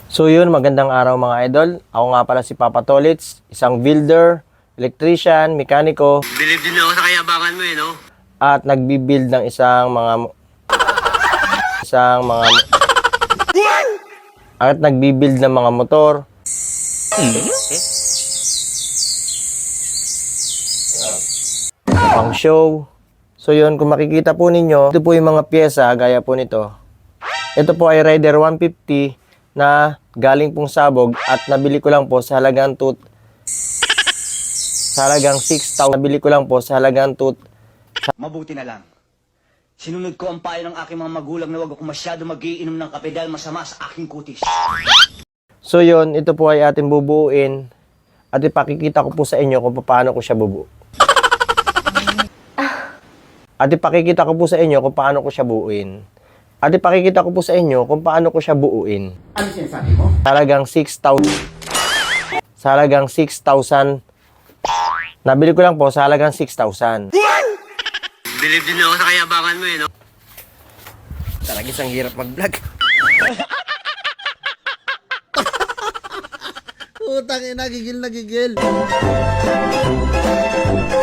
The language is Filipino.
So yun, magandang araw mga idol. Ako nga pala si Papa Tolits, isang builder, electrician, mekaniko. Believe din ako sa kayabangan mo no? At nagbi-build ng at nagbi-build ng mga motor. Pang show. So yun, kung makikita po ninyo, ito po yung mga pyesa gaya po nito. Ito po ay Rider 150 na galing pong sabog at nabili ko lang po sa halagang 6,000. Nabili ko lang po sa halagang Mabuti na lang. Sinunod ko ang payo ng aking mga magulang na huwag ako masyado magiinom ng kape dahil masama sa aking kutis. So yun, ito po ay ating bubuuin at ipakikita ko po sa inyo kung paano ko siya bubuo. At ipakikita ko po sa inyo kung paano ko siya buuin. At ipakikita ko po sa inyo kung paano ko siya buuin. Ano sinasabi mo? Halagang 6,000. Sa halagang 6,000. Nabili ko lang po sa halagang 6,000. Believe din ako sa kayabangan mo no? Talaga isang hirap mag-vlog. Putang ina, gigil na gigil.